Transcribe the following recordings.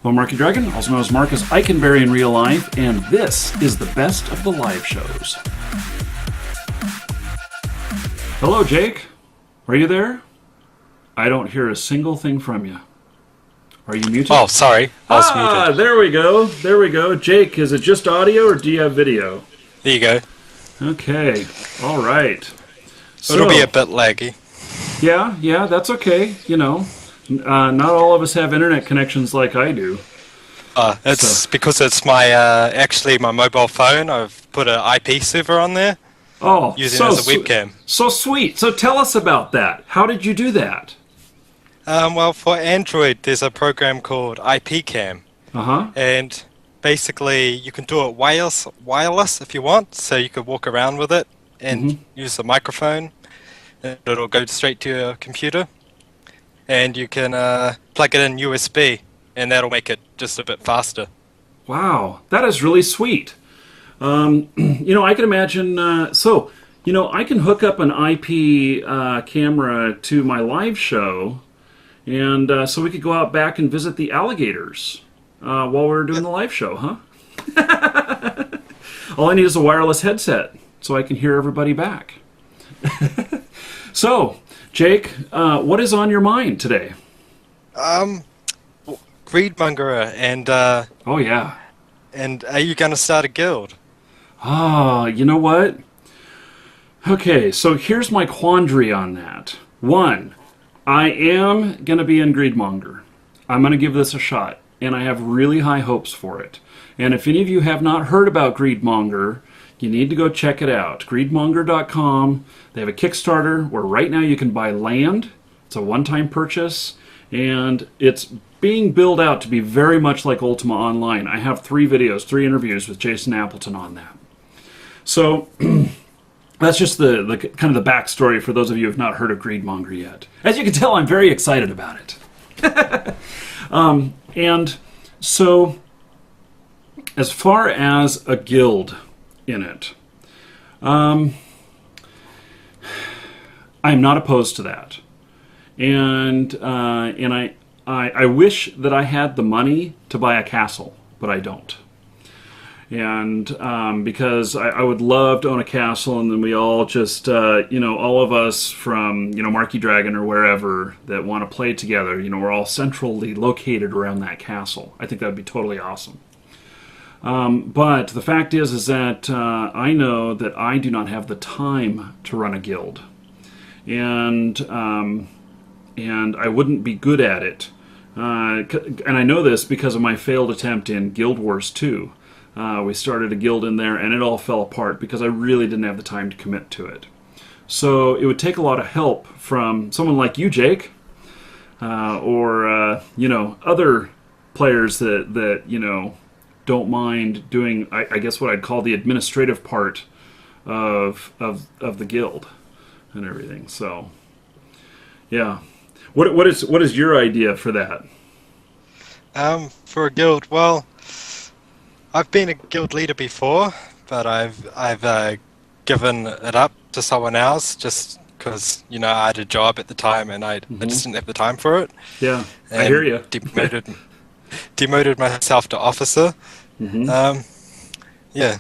Hello, Marky Dragon, also known as Marcus Eikenberry in real life, and this is the best of the live shows. Hello, Jake. Are you there? I don't hear a single thing from you. Are you muted? Oh, sorry. I was muted. There we go. There we go. Jake, is it just audio or do you have video? There you go. Okay. All right. So, It'll be a bit laggy. Yeah, that's okay. You know, not all of us have internet connections like I do. It's because it's my actually my mobile phone. I've put an IP server on there. Oh, using it as a webcam. So sweet. So tell us about that. How did you do that? Well, for Android, there's a program called IPCam. And basically, you can do it wireless if you want. So you could walk around with it and use the microphone. And it'll go straight to your computer. And you can plug it in USB, and that'll make it just a bit faster. Wow, that is really sweet. You know, I can imagine, I can hook up an IP camera to my live show, and so we could go out back and visit the alligators while we're doing the live show, huh? All I need is a wireless headset, so I can hear everybody back. So, Jake, what is on your mind today? Greedmonger and... oh, yeah. And are you going to start a guild? You know what? Okay, so here's my quandary on that. One, I am going to be in Greedmonger. I'm going to give this a shot, and I have really high hopes for it. And if any of you have not heard about Greedmonger, you need to go check it out. Greedmonger.com. They have a Kickstarter where right now you can buy land. It's a one-time purchase, and it's being built out to be very much like Ultima Online. I have 3 interviews with Jason Appleton on that. So that's just the kind of the backstory for those of you who have not heard of Greedmonger yet. As you can tell, I'm very excited about it. And so as far as a guild in it, I'm not opposed to that. And I wish that I had the money to buy a castle, but I don't. And because I would love to own a castle, and then we all just, all of us from, Marky Dragon or wherever that want to play together, we're all centrally located around that castle. I think that would be totally awesome. But the fact is that I know that I do not have the time to run a guild. And I wouldn't be good at it. And I know this because of my failed attempt in Guild Wars 2. We started a guild in there, and it all fell apart because I really didn't have the time to commit to it. So it would take a lot of help from someone like you, Jake, or other players that don't mind doing, I guess, what I'd call the administrative part of the guild and everything. So, yeah. What is your idea for that? For a guild, well, I've been a guild leader before, but I've given it up to someone else just because I had a job at the time and I just didn't have the time for it. Yeah, and I hear you. Demoted myself to officer. Yeah.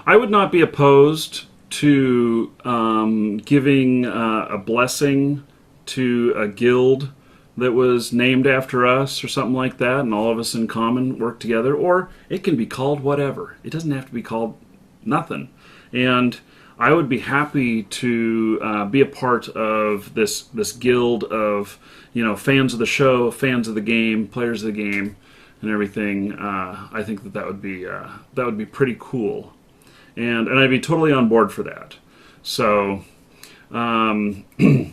I would not be opposed to giving a blessing to a guild that was named after us or something like that, and all of us in common work together, or it can be called whatever. It doesn't have to be called nothing. And I would be happy to be a part of this guild of fans of the show, fans of the game, players of the game, and everything. I think that would be pretty cool, and I'd be totally on board for that. So.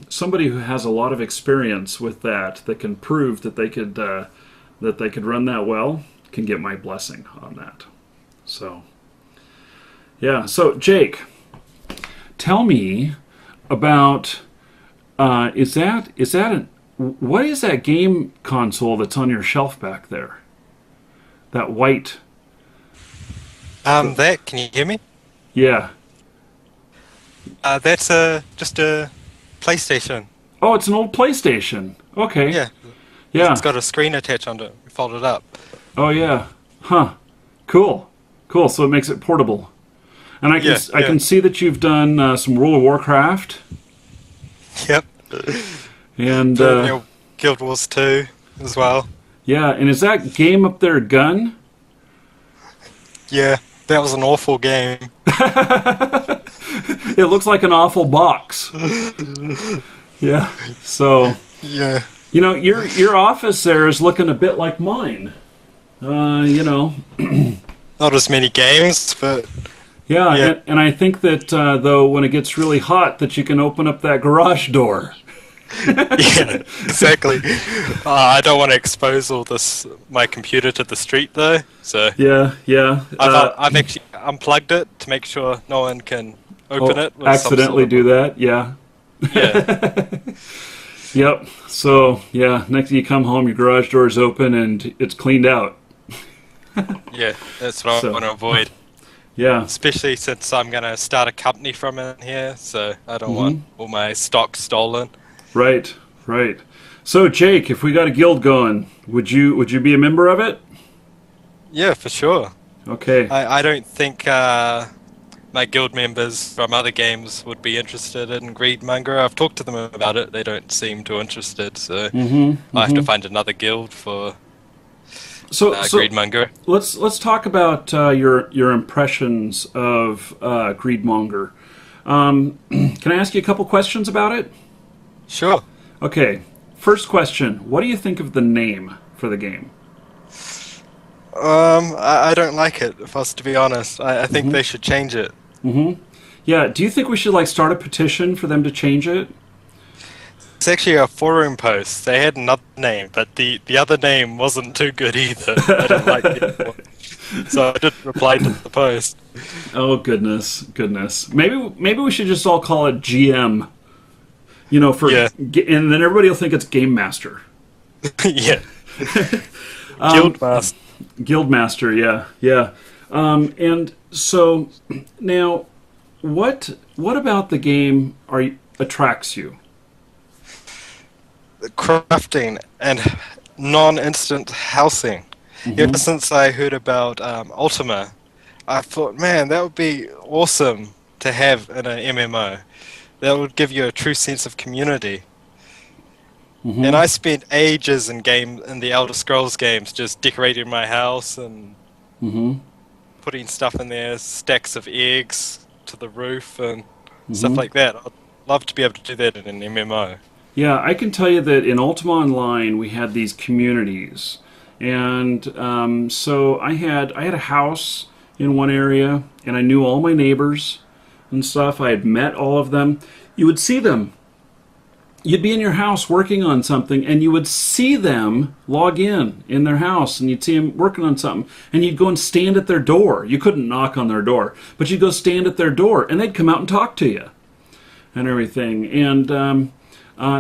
Somebody who has a lot of experience with that can prove that they could run that well can get my blessing on that. So, yeah. So, Jake, tell me about what is that game console that's on your shelf back there? That white. Can you hear me? Yeah. That's just a PlayStation. Oh, it's an old PlayStation. Okay. Yeah. Yeah. It's got a screen attached onto it. Fold it up. Oh yeah. Huh. Cool. Cool. So it makes it portable. And I can see that you've done some World of Warcraft. Yep. And Guild Wars 2 as well. yeah. And is that game up there a gun? Yeah, that was an awful game. It looks like an awful box. Yeah. So Yeah. you know your office there is looking a bit like mine. You know. Not as many games, but Yeah, Yeah. And I think that though when it gets really hot, that you can open up that garage door. yeah, exactly. I don't want to expose my computer to the street though, so Yeah, yeah. I've actually unplugged it to make sure no one can open it. With accidentally do that. Yeah. Yeah, Yep. So yeah, next you come home, your garage door is open and it's cleaned out. yeah, that's what I want to avoid. Yeah. Especially since I'm going to start a company from in here, so I don't want all my stock stolen. Right. Right. So Jake, if we got a guild going, would you be a member of it? Yeah, for sure. Okay. I don't think my guild members from other games would be interested in Greedmonger. I've talked to them about it. They don't seem too interested, so I have to find another guild for Greedmonger. Let's talk about your impressions of Greedmonger. Can I ask you a couple questions about it? Sure. Okay. First question: what do you think of the name for the game? I don't like it, if I was to be honest. I think they should change it. Yeah. Do you think we should start a petition for them to change it? It's actually a forum post. They had another name, but the other name wasn't too good either. I didn't like it. So I did reply to the post. Oh goodness. Maybe we should just all call it GM. You know, and then everybody will think it's Game Master. Yeah. Guildmaster. Guildmaster, yeah. And so now, what about the game attracts you? Crafting and non-instant housing. Ever since I heard about Ultima, I thought, man, that would be awesome to have in an MMO. That would give you a true sense of community. And I spent ages in the Elder Scrolls games just decorating my house and putting stuff in there, stacks of eggs to the roof and stuff like that. I'd love to be able to do that in an MMO. Yeah, I can tell you that in Ultima Online we had these communities, and so I had a house in one area, and I knew all my neighbors and stuff. I had met all of them. You would see them. You'd be in your house working on something, and you would see them log in their house, and you'd see them working on something, and you'd go and stand at their door. You couldn't knock on their door, but you'd go stand at their door, and they'd come out and talk to you and everything. And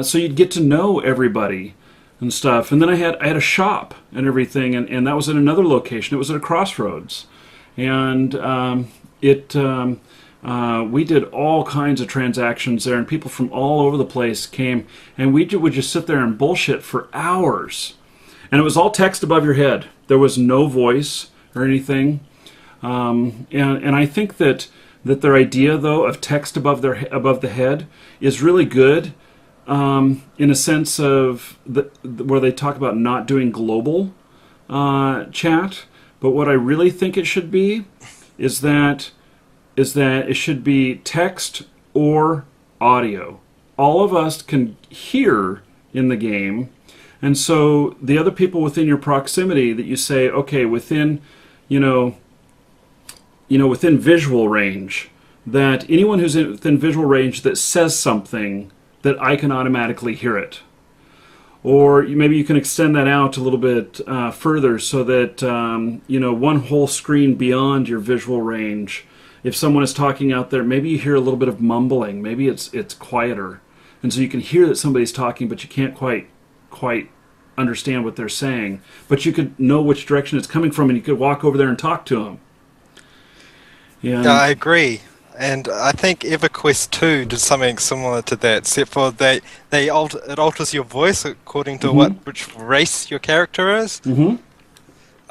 so you'd get to know everybody and stuff. And then I had a shop and everything, and that was at another location. It was at a crossroads, and we did all kinds of transactions there, and people from all over the place came, and we would just sit there and bullshit for hours. And it was all text above your head. There was no voice or anything. And I think that their idea, though, of text above the head is really good, in a sense of where they talk about not doing global chat. But what I really think it should be is that it should be text or audio. All of us can hear in the game, and so the other people within your proximity that you say, okay, within visual range, that anyone who's within visual range that says something, that I can automatically hear it. Or maybe you can extend that out a little bit further so that one whole screen beyond your visual range, if someone is talking out there, maybe you hear a little bit of mumbling. Maybe it's quieter, and so you can hear that somebody's talking, but you can't quite understand what they're saying. But you could know which direction it's coming from, and you could walk over there and talk to them. Yeah, I agree. and I think EverQuest 2 did something similar to that, except for it alters your voice according to which race your character is. Mm-hmm.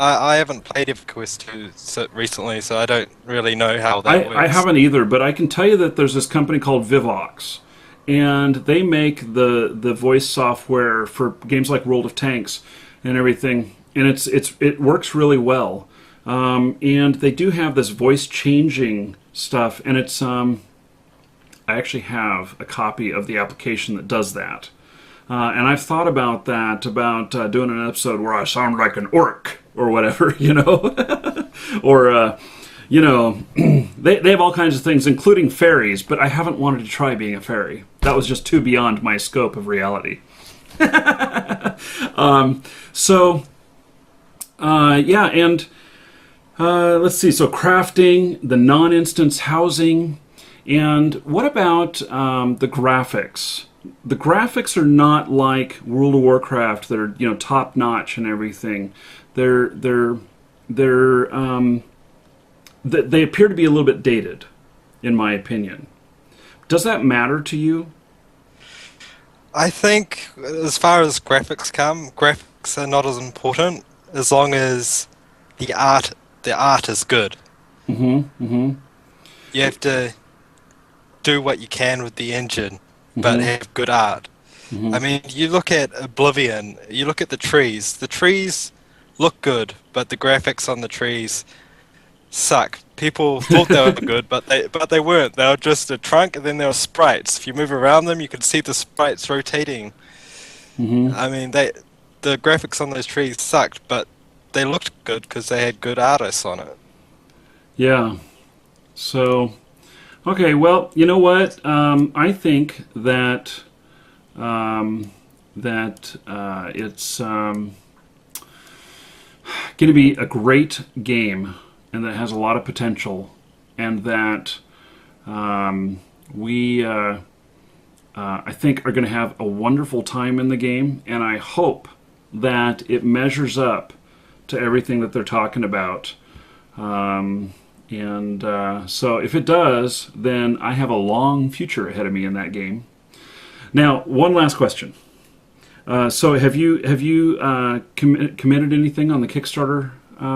I haven't played EverQuest 2 recently, so I don't really know how that works. I haven't either, but I can tell you that there's this company called Vivox, and they make the voice software for games like World of Tanks and everything, and it works really well. And they do have this voice changing stuff, and it's I actually have a copy of the application that does that. And I've thought about that, about doing an episode where I sound like an orc or whatever, or, they have all kinds of things, including fairies, but I haven't wanted to try being a fairy. That was just too beyond my scope of reality. Let's see, so crafting, the non-instance housing, and what about the graphics? The graphics are not like World of Warcraft that are top notch and everything. They appear to be a little bit dated, in my opinion. Does that matter to you? I think as far as graphics come, graphics are not as important as long as the art is good. Mm-hmm. Mm-hmm. You have to do what you can with the engine, but have good art. Mm-hmm. I mean, you look at Oblivion, you look at the trees. The trees look good, but the graphics on the trees suck. People thought they were good, but they weren't. They were just a trunk, and then there were sprites. If you move around them, you can see the sprites rotating. Mm-hmm. I mean, the graphics on those trees sucked, but they looked good because they had good artists on it. Yeah. So, okay, well, you know what? I think that it's going to be a great game, and that has a lot of potential, and that we, I think, are going to have a wonderful time in the game, and I hope that it measures up to everything that they're talking about. So if it does, then I have a long future ahead of me in that game. Now, one last question. So have you committed anything on the Kickstarter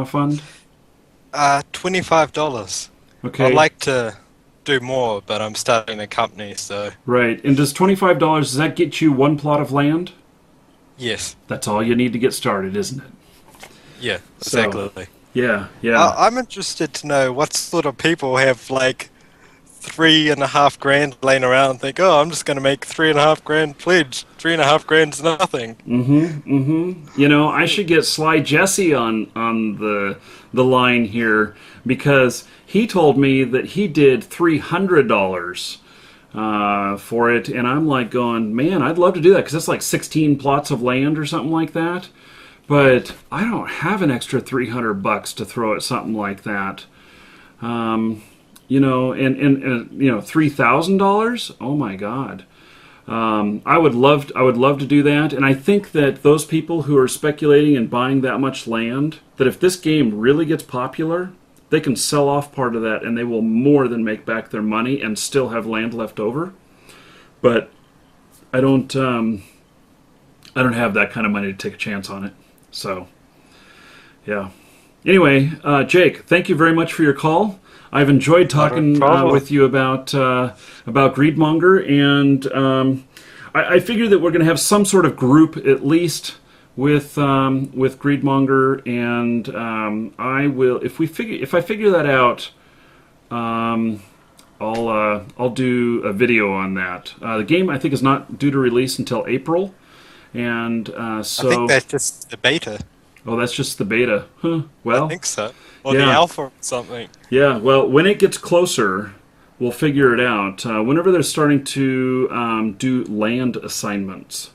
fund? $25. Okay. I'd like to do more, but I'm starting a company, so... Right. And does $25, does that get you one plot of land? Yes. That's all you need to get started, isn't it? Yeah, exactly. So, yeah. I'm interested to know what sort of people have like $3,500 laying around and think, oh, I'm just going to make $3,500 pledge. $3,500's nothing. I should get Sly Jesse on the line here, because he told me that he did $300 for it, and I'm like going, man, I'd love to do that, because that's like 16 plots of land or something like that. But I don't have an extra $300 to throw at something like that. And $3,000. Oh my God. I would love to do that, and I think that those people who are speculating and buying that much land, that if this game really gets popular, they can sell off part of that, and they will more than make back their money and still have land left over. But I don't have that kind of money to take a chance on it. So, yeah. Anyway, Jake, thank you very much for your call. I've enjoyed talking with you about Greedmonger, and I figure that we're going to have some sort of group at least with Greedmonger, and I will, if I figure that out, I'll do a video on that. The game, I think, is not due to release until April. And so I think that's just the beta. Oh, that's just the beta. Huh. Well, I think so. Or the alpha or something. Yeah, well, when it gets closer, we'll figure it out. Whenever they're starting to do land assignments,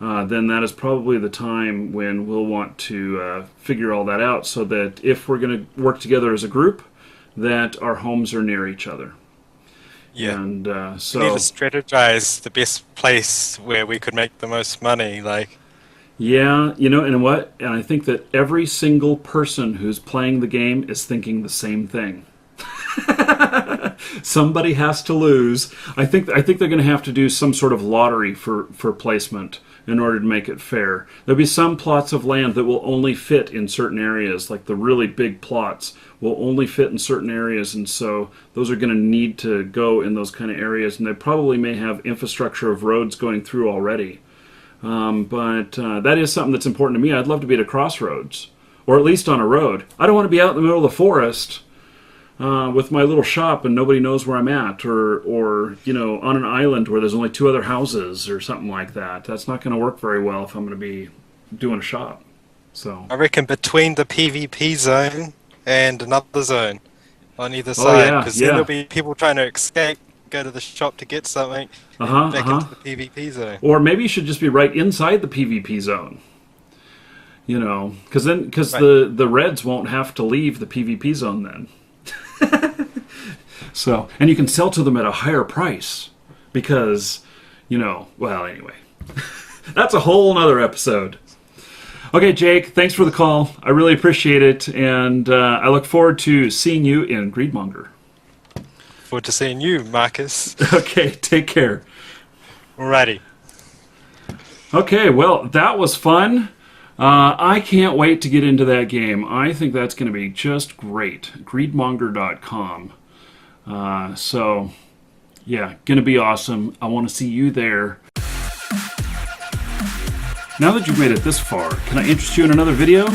then that is probably the time when we'll want to figure all that out, so that if we're going to work together as a group, that our homes are near each other. Yeah. And so we need to strategize the best place where we could make the most money, like. Yeah, and what? And I think that every single person who's playing the game is thinking the same thing. Somebody has to lose. I think they're going to have to do some sort of lottery for placement in order to make it fair. There'll be some plots of land that will only fit in certain areas, like the really big plots will only fit in certain areas, and so those are going to need to go in those kind of areas, and they probably may have infrastructure of roads going through already. But that is something that's important to me. I'd love to be at a crossroads, or at least on a road. I don't want to be out in the middle of the forest with my little shop and nobody knows where I'm at, or you know, on an island where there's only 2 other houses or something like that. That's not going to work very well if I'm going to be doing a shop. So I reckon between the PvP zone and another zone on either side, because then there'll be people trying to escape, go to the shop to get something, and back into the PvP zone. Or maybe you should just be right inside the PvP zone. You know, because the Reds won't have to leave the PvP zone then. So, and you can sell to them at a higher price because, you know, well, anyway, that's a whole nother episode. Okay, Jake, thanks for the call. I really appreciate it, and I look forward to seeing you in Greedmonger. Forward to seeing you, Marcus. Okay, take care. Alrighty. Okay, well, that was fun. I can't wait to get into that game. I think that's going to be just great. Greedmonger.com. So, yeah, going to be awesome. I want to see you there. Now that you've made it this far, can I interest you in another video?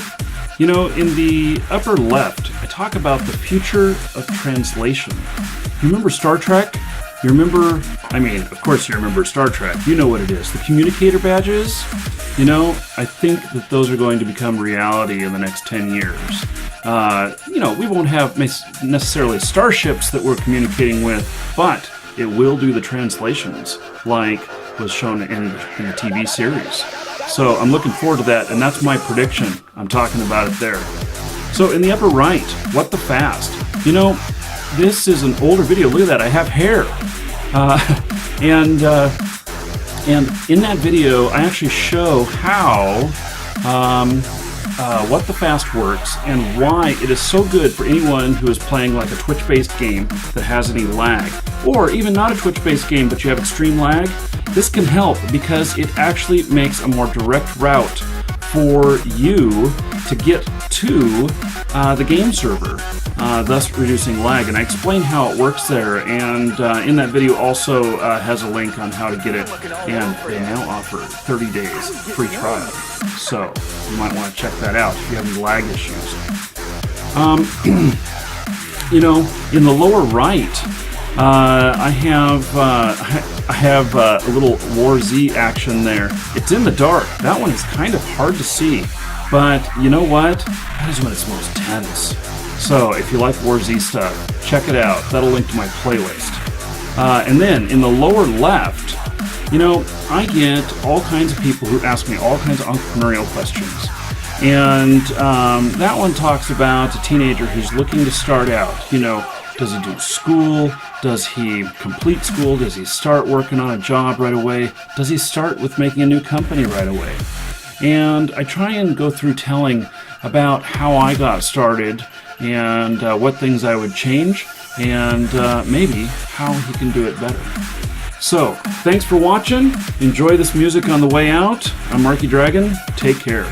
You know, in the upper left, I talk about the future of translation. You remember Star Trek? You remember, I mean, of course you remember Star Trek. You know what it is. The communicator badges? You know, I think that those are going to become reality in the next 10 years. You know, we won't have necessarily starships that we're communicating with, but it will do the translations, like was shown in the TV series. So I'm looking forward to that, and that's my prediction. I'm talking about it there. So in the upper right, what the fast? You know, this is an older video. Look at that, I have hair. And in that video, I actually show how what the fast works and why it is so good for anyone who is playing like a Twitch-based game that has any lag, or even not a Twitch-based game but you have extreme lag. This can help because it actually makes a more direct route for you to get to the game server, thus reducing lag. And I explain how it works there, and in that video also has a link on how to get it, and they now offer 30 days free trial. So you might want to check that out if you have any lag issues. You know, in the lower right, I have a little War Z action there. It's in the dark. That one is kind of hard to see, but you know what? That is when it's most tense. So if you like War Z stuff, check it out. That'll link to my playlist. And then in the lower left, you know, I get all kinds of people who ask me all kinds of entrepreneurial questions. And that one talks about a teenager who's looking to start out. You know, does he do school? Does he complete school? Does he start working on a job right away? Does he start with making a new company right away? And I try and go through telling about how I got started and what things I would change, and maybe how he can do it better. So, thanks for watching. Enjoy this music on the way out. I'm Marky Dragon. Take care.